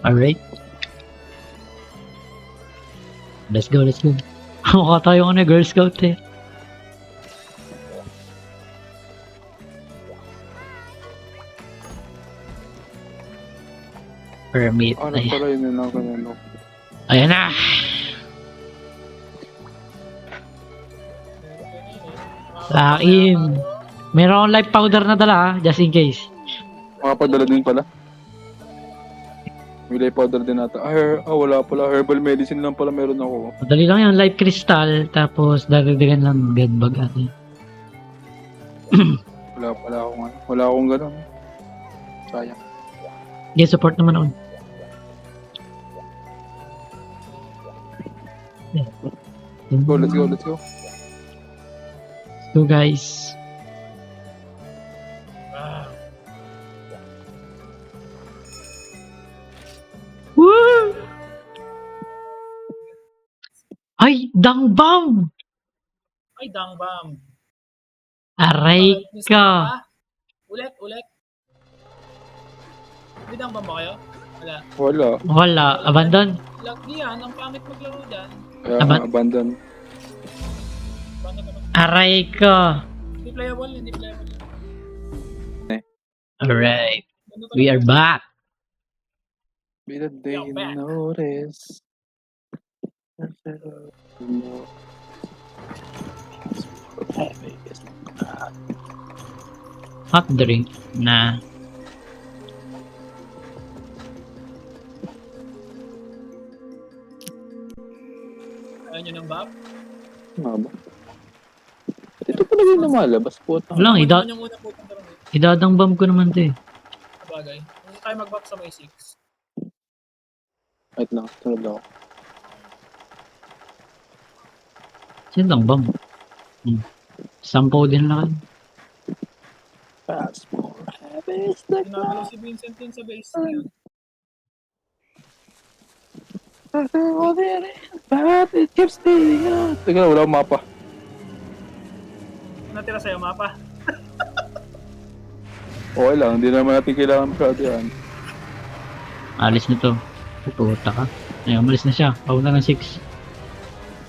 Alright. Let's go, let's go. Mukha tayong Girl Scout eh. Permit. Ano pala yun na kanino? Ayan na! Sa akin. Meron akong life powder na dala ha, just in case. Makapadala din pala. May life powder din nata. Wala pala. Herbal medicine lang pala meron ako. Madali lang yun, life crystal, tapos dagdagan lang bed bag atin. Wala akong gano'n. Sayang. Okay, support naman ako. Let's go. Let's go guys. Woo! Ay, dangbam! Ay, dangbam. Aray ka. Ulit. May dangbam ba kayo? Wala. Wala. Abandon. Lagi yan, ang pangit maglaro dyan. Kaya abandon. Aray ka. Hindi playable. Alright. We are back. Be the day you notice. Hot drink na. Ayaw nyo ng bap? Nga ba? Ito pa naging lumalabas po. Wala, Ano yung unang pupunta rin eh? idadangbam ko naman to eh. Sabagay. Hindi tayo mag-bap sa may 6. Wait lang, tulad ako. Sino dangbam? Sampo din lang. Fast more habits like Ginagalaw si Vincent yun sa base niya. But it keeps staying out. Teka, wala akong mapa. Natira sa'yo mapa. Okay lang, hindi naman natin kailangan masyado yan. Alis na to. Puta ka. Ay, umalis na siya. Pauna ng 6.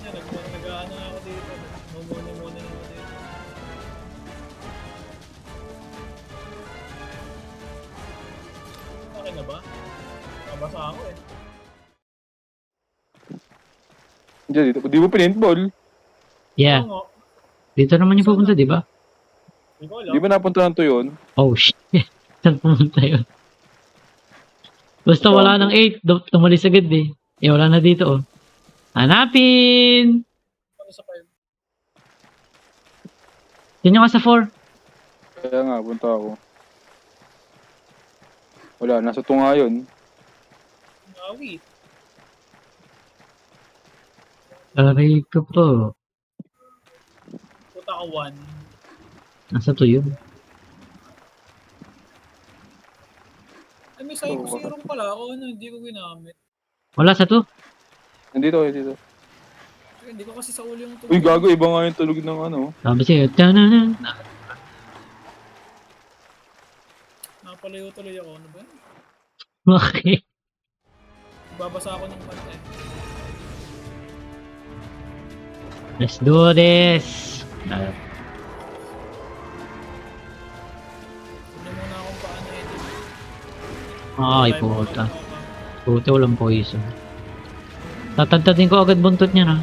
Yan, nag-ano ako dito. Muna ako dito. Okay na ba? Nabasa ako eh. Diyan, dito. Di mo pinintball. Yeah. Oo nga. Dito naman yung pupunta, di ba? Hindi ko alam. Di ba napuntahan to yun? Oh shit. Saan pumunta yun? Basta wala ng 8. Tumalis agad eh. Eh, wala na dito oh. Hanapin! Ano sa 5? Sino ka sa 4? Kaya nga, punta ako. Wala, nasa tunga yun. Wait. Aray ka po. Puta ko 1. Nasa to yun. Ay, may Psycho Serum pala ako. Ano, hindi ko ginamit. Wala sa to. Nandito, dito. Ay, hindi ko kasi sa ulo yung Uy, gago, iba nga yung tulog ng ano. Sabi sa'yo, tananan. Napalayo tuloy ako. Ano ba yun? Okay. Babasa ako ng pantay. Let's do this. Hindi muna akong paano edit. Ay, puta. Puta, walang poison. Tatagtadin ko agad buntot niya na.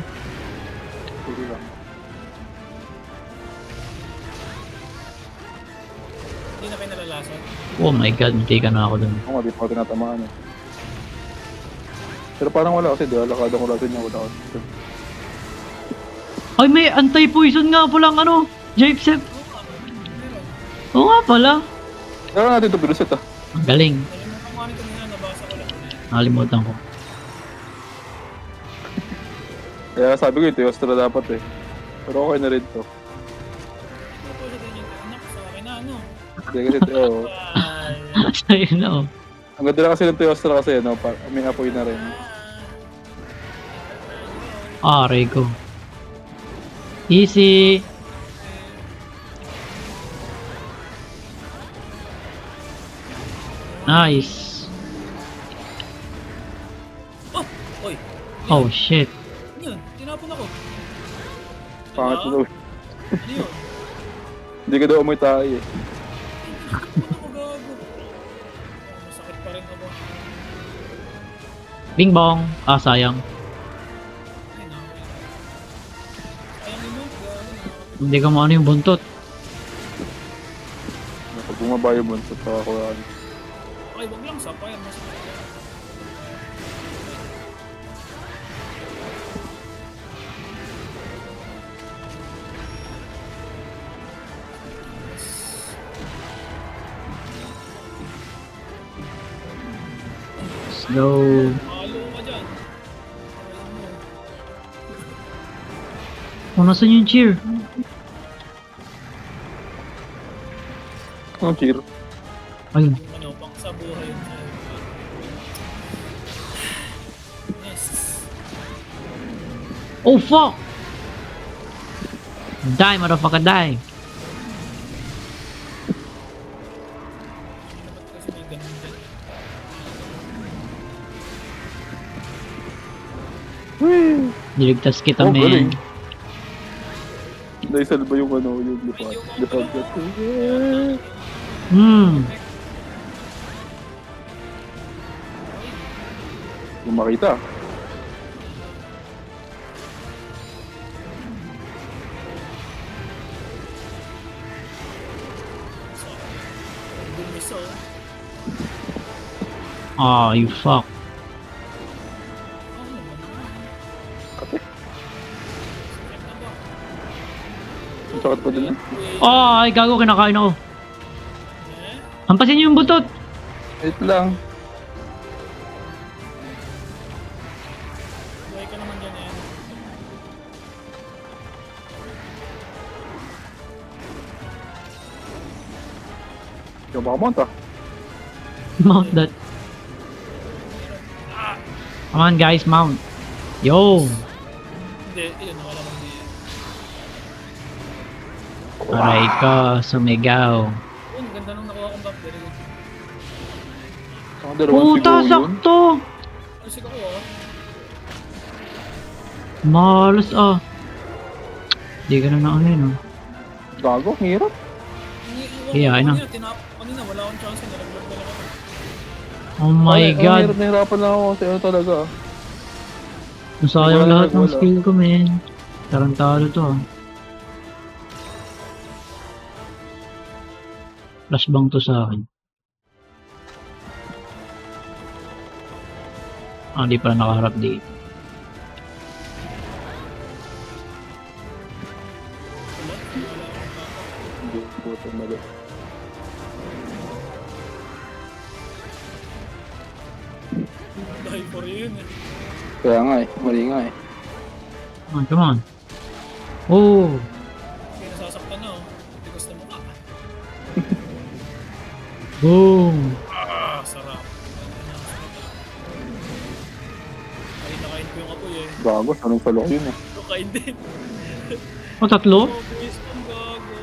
Sige lang. Hindi na kayo nalalason. Oh my god, hindi ka na ako dun. Ako nga, di pa ako tinatamaan eh. Pero parang wala kasi, di ba? Lakada ko natin niya, wala ako. Ay, may anti-poison nga palang ano, Jepsep. Meron. Oo nga pala. Kaya natin ito, binuset ah. Ang galing. Nalimutan ko nito nila, nabasa ko lang. Nakalimutan ko. Kaya sabi ko, ito yung Astra dapat eh. Pero okay na rin to. Ano po din yung anak sa akin na ano? Hindi kasi ito, Ay, Ayun na oh. ang ganda na kasi ng Toyo Astra kasi, no? May apoy na rin. Aray ko. Easy. Nice. Oy, Oh shit. ano yun? Tinapon ako. Pangit Diba? daw. Ano yun? Hindi ka daw amoy tayo eh. Tinapon ako gago. Masakit pa rin ako. Bing bong. Ah, sayang. Ay, nakakaya. Sayang yun, gago. Hindi ka maano yung buntot. Pag bumaba yung buntot sa ako. Ay, wag lang sapay. Masakit ako. Slow. Mahalo ka dyan. Ayun mo. Oh, nasan yung cheer? Ang cheer. Ayun. Yung ano, pang sa buhay yun sa'yo. Yes. Oh fuck! Die, motherfucker, die. Dapat kasi may ganun dyan. Whee! Niligtas kita, Oh, man. galing. Naisal ba yung ano, yung lipad? Lipad ka. Hmm. Kung makita. Gumiso. Ah, you fuck. Ano naman? Kate. Sakit na ba? Ang sakit pa din yan. Wait. Oh, ay gago, kinakain ako. Eh? Hampasin niyo yung buntot. Wait lang. Buhay ka naman dyan eh. Yung makamount ah. Mount that. Come on, guys, mount. Yo. Hindi, yun, wala kang di. Aray ka, sumigaw. Oh, ang ganda nung nakuha kong back. Very good. Ang dalawang Puta, siguro yun. sakto. Kasi ako ah. Malas ah. Di ka na ano yun ah. Gago, ang hirap. Yeah, I know. Kanina, wala akong chance. Nalaglag na lang ako. Oh my Ang god. hirap, nahirapan lang ako kasi ano talaga. Nasayang Wala, lahat ng wala. skill ko, men. Tarantado to ah. Flashbang to sa akin. Ah, di pala nakaharap dito. Hindi, puto, mali. Dahil for yun eh. Kaya nga eh, mali nga eh. Come on. Oh. Kaya nasasaktan na oh. Tigas na mukha. Boom. Ah, sarap. Ay, nakain ko yung apoy eh. Gago, anong salo ko yun eh. Pero kain din. Oh, tatlo? Oh, please, ang gago.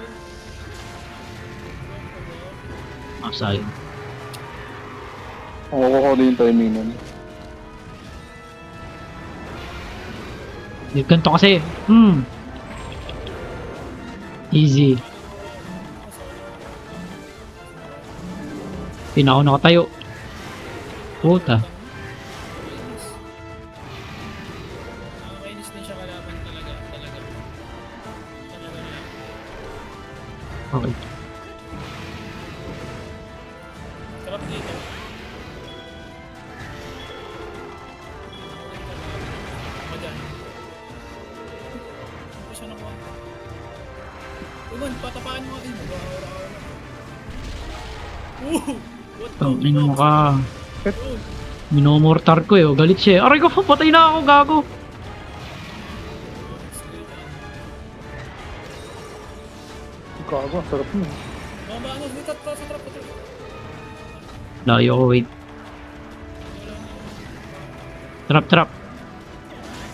Ah, sayang. Ang kukuha ko din yung timing nun. Ganito kasi. Hmm. Easy. Di na ako nakatayo. Puta. Nakakainis din siya kalaban talaga. Talaga. Talaga lang. Okay. Sarap dito. Ako dyan. Ano siya nakuha? Iwan, patapaan mo din. Mag-aura-aura lang. What the Tangin mo fuck? ka. Oh, Minomortar ko eh. Oh. Galit siya eh. Aray ko, patay na ako, gago. Gago, ang sarap nun. Mama, ano, litat pa sa trap. Layo ko, wait. Trap, trap.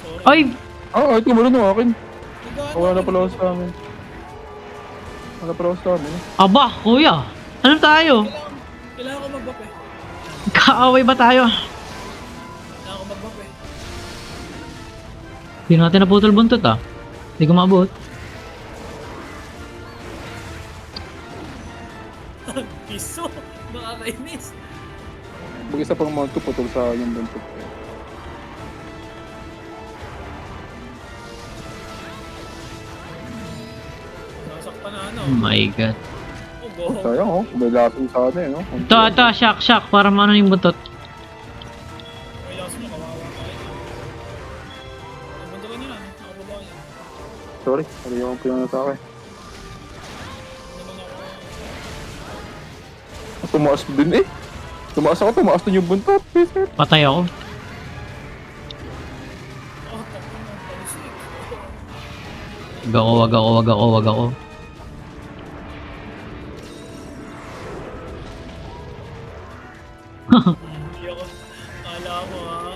Sorry. Ay! Ah, ito mo rin yung akin. Nag-ano Wala na ako pala ako dito? sa amin. Wala pala ako sa amin. Aba, kuya. Ano tayo? Kailangan ko mag-bap eh. Kaaway ba tayo? Kailangan ko mag-bap eh. Hindi natin naputol buntot ah. Hindi ko maabot. Piso! Nakakainis! Mag-isa pang mount ko, putol sa akin yung buntot. Nasakpan na ano. Oh my god. Oh, go. Sayang oh, may lason sa ano eh, no? Ito, shock, para maano yung buntot. May lakas mo, kawawa ka rin. Ang bunda ka nila, nakababa niya. Sorry, sorry yung pinanatake. Ano naman ako? Tumaas din eh. Tumaas din yung buntot. Peter. Patay ako. Oh, tapos mo, palisik. Wag ako. Hindi ako. Kala mo ha.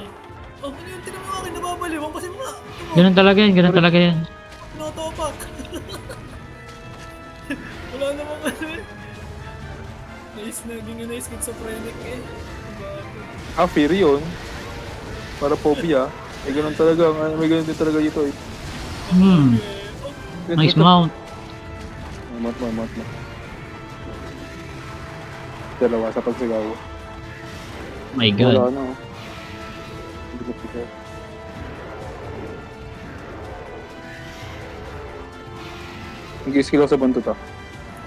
Oh, ano yung tinan mo akin, nababaliwang kasi mga. Ganun talaga yan. Notopak. Wala namang ano eh. Nice na, hindi nga na-schizophrenic eh. Bago. Fear yun. Para phobia. May ganun talaga, may ganun din talaga dito eh. Hmm, nice mount. Mount mo. Dalawa sa pagsigaw. My Wala god. na oh. Hindi ko sigaw. Nag-skill ako sa buntot ah.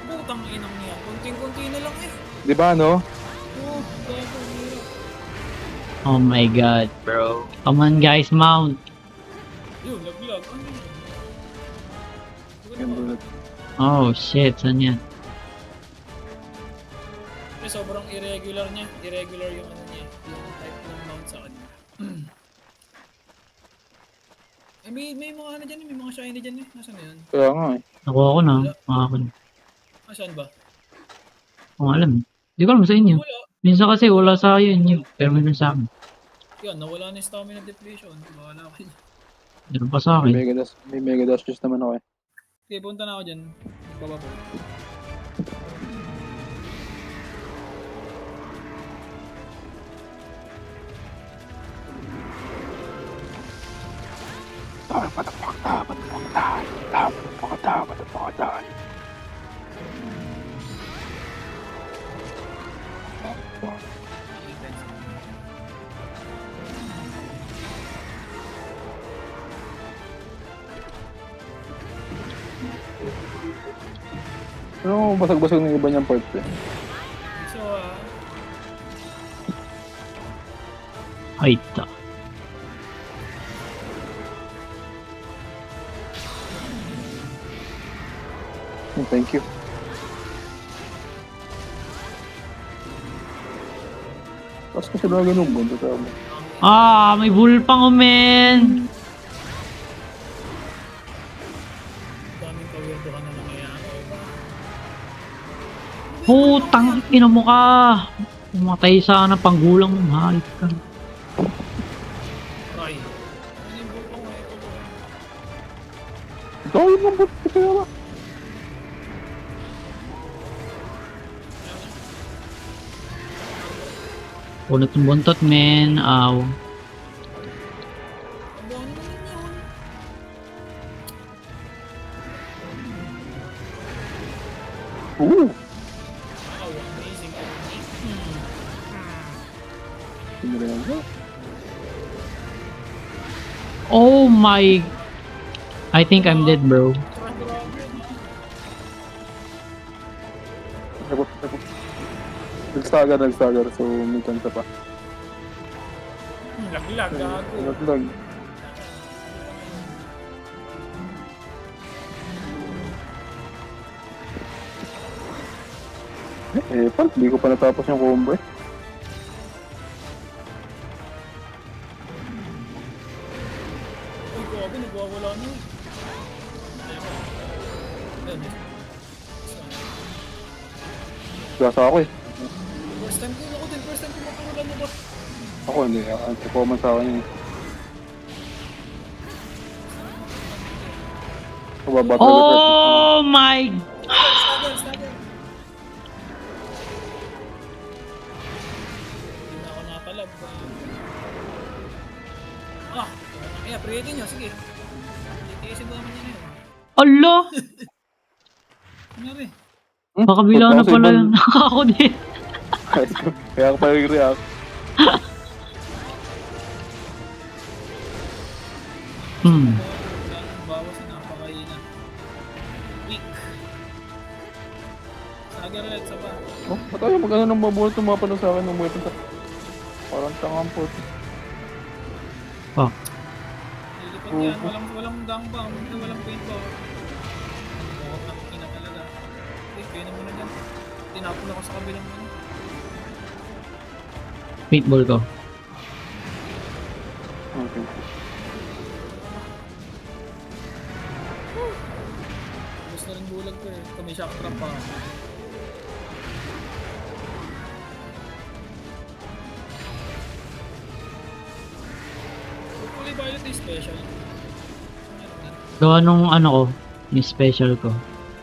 Putang inang niya. Kunting-kunti na lang eh. Di ba no? Oh, gago, hirap. Oh my god, bro. Come on guys, mount. Yun, laglag. Ano yun? Hindi ko Yung na buntot. Oh shit, saan yan? sobrang irregular niya. Irregular yung ano niya. Yung type ng mount sa kanya. Eh, may mga ano dyan eh. May mga shiny dyan eh. Nasaan na yun? Kaya nga eh. Nakuha ko na. Makakon. Nasaan ba? Kung alam. Hindi ko alam sa inyo. Wala. Minsan kasi wala sa inyo. Pero meron sa akin. Yan, nawala na yung stamina depletion. Bahala kayo. Meron pa sa May akin. mega dash juice naman ako eh. Okay, punta na ako dyan. Baba po. Pero basag-basag ng iba niyang part eh. So, Ay, ta. Thank you. Tapos kasi na ganun buntot ako. Ah, may bull pang men. daming kawirdohan na nangyayari. Putang ina mo ka. Umatay sana panggulang mo. Halit ka. Try. Ano yung bukong eh? Ikaw yun ang buntot kaya ba? Punot ng buntot men. Aw. Ang buwan naman yun. Oo. Wow, amazing. Hindi rin ako. Oh my. I think I'm dead, bro. Nag-stagger, so may chance pa. Laglag, gago. Naglag. Hindi ko pa natapos yung combo eh. Uy, gago, nagwawala na. Ayan eh. Gasa ako eh. First time ko mapurulan mo ba? Ako hindi. Ang performance sa akin eh. Babattle Oh my. Stagger. Hindi na ako nakakalab. Ah! Kaya, pre-ready nyo, sige. Titiisin ko naman yun yun. Ala! Ano rin? Pakabila na pala yun. Ako din. Kaya ako pala react. Bawas na napakaina. Weak. Saga rin, sa ba? Oh, ba't tayo mag-ano ng mabuhat tumapano sa akin ng weapon sa... Parang tangang po. Oh. Lilipad yan, walang down ba? Walang paint ba? Buhok na kina talaga. Okay, kaya na muna dyan. Tinapon ako sa kabilang muna. Meatball ko. Okay. Gusto na rin bulag ko eh. Kami shock trap pa. Hopefully Violet is special. Gawa nung ano ko, yung special ko.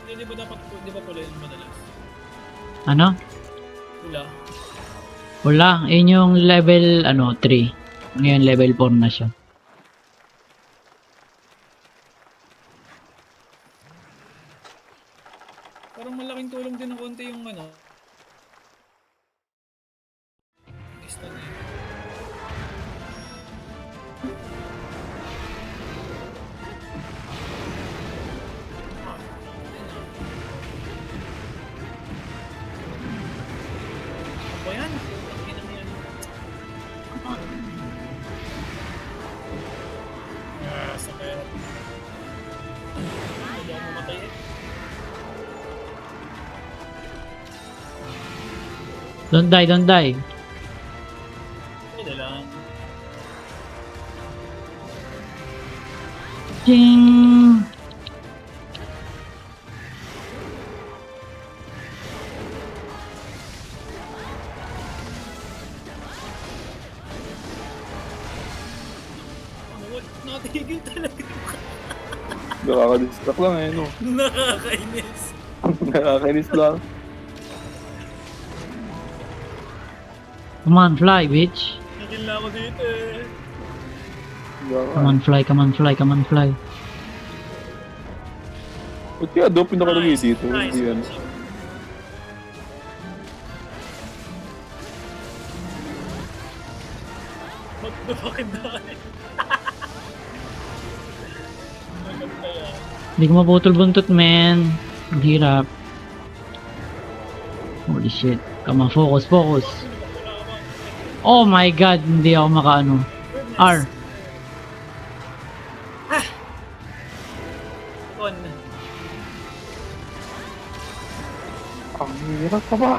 Hindi ba dapat, di ba pula yun madalas? Ano? Pula. Wala. Yun yung level, 3. Ngayon level 4 na siya. Parang malaking tulong din ng konti yung Stun na yun. Ano ba yan? Ang ina mo yan. Sakit. Hindi ako mamatay eh. Don't die, don't die. Pwede lang. Ching! Nakatigil talaga. Nakaka-distract lang eh, no? Nakakainis. Nakakainis lang. Come on, fly, bitch. Nagil na ako dito eh. Come on, fly, come on, fly, come on, fly. Ba't kaya dope yung nakalagay dito? Nice. Hindi yan. Bakit dahil? Maganda yan. Hindi ko maputol buntot, man. Ang hirap. Holy shit. Come on, focus, focus. Oh my god, hindi ako makaano. R. On. Ang hirap pa ba?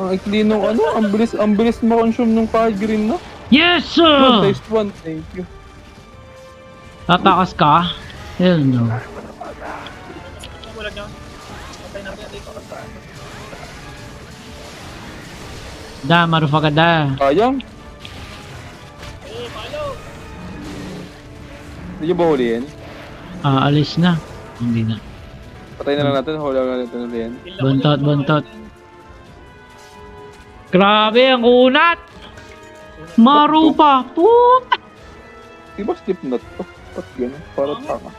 Ang ikli nung ang bilis ma-consume ng fire green na. Yes, sir! Taste 1, thank you. Tatakas ka? Hell no. Wala na. Patay natin dito. Da, marufa ka da. Sayang. Eh, palo! Hindi nyo ba huliin? Alis na. Hindi na. Patay na lang natin, huli lang natin huliin. Buntot, buntot. Grabe, ang unat! Marupa! Puta! Di ba slip nut to? Ba't gano'n? Para tanga.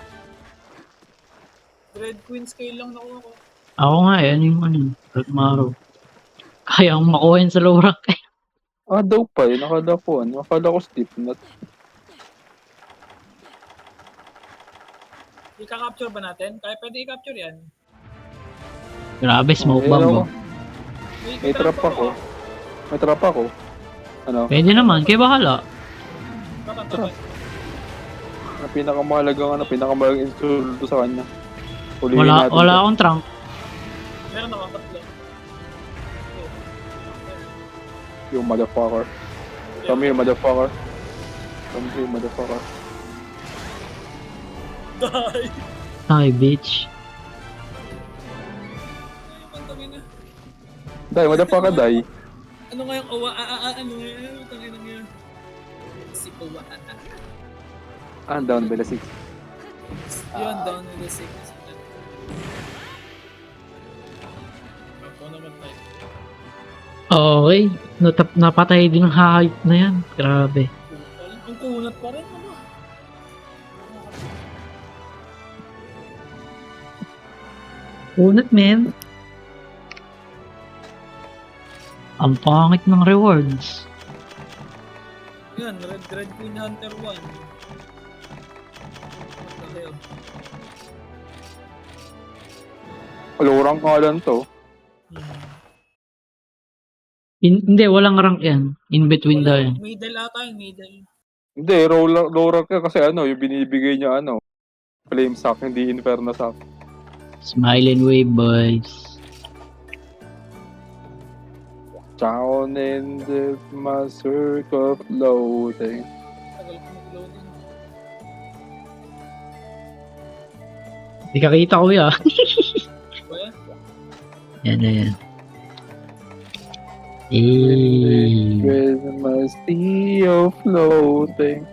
Red Queen scale lang nakuha ko. Ako nga, yan yung Red Maro. Kaya akong makuha yun sa low rank. Ah, daw pa eh. Nakala ko Nakala ko slip nut. Ika-capture ba natin? Kaya pwede i-capture yan. Grabe, smoke Ayun bomb ako. mo. May trap ako. May trap ako. Ano? Pwede naman, kaya bahala. Tapat. Ang pinakamahalagang insulto sa kanya. Huliin natin. Wala to. akong trunk. Meron ako, tatlo. Yung motherfucker. Come here, motherfucker. Come here, motherfucker. Die! Ay, bitch. Pantangin na. Die, motherfucker, die. Ano nga yung owa? Ano nga yun? Tangin na nga. Si owa. Ah, down by the 6. Yun, down with the sickness. Ako naman tayo. Okay. Napatay din ng hype na yan. Grabe. bunot pa rin, ano? Unat, men. Ang pangit ng rewards. Yan, Red Queen Hunter 1. What the hell? Lurang nga lang to. Hindi, walang rank yan. In between daw yan. Middle ata yung middle. Hindi, low rank ka kasi ano, yung binibigay niya ano, flame sack, hindi inferno sack. Smile and wave, boys. Down in the master of loading. Tagal ko mag-loading. Hindi ka kita, kuya. Ba yan? Yan na yan. Eh. With my sea of floating.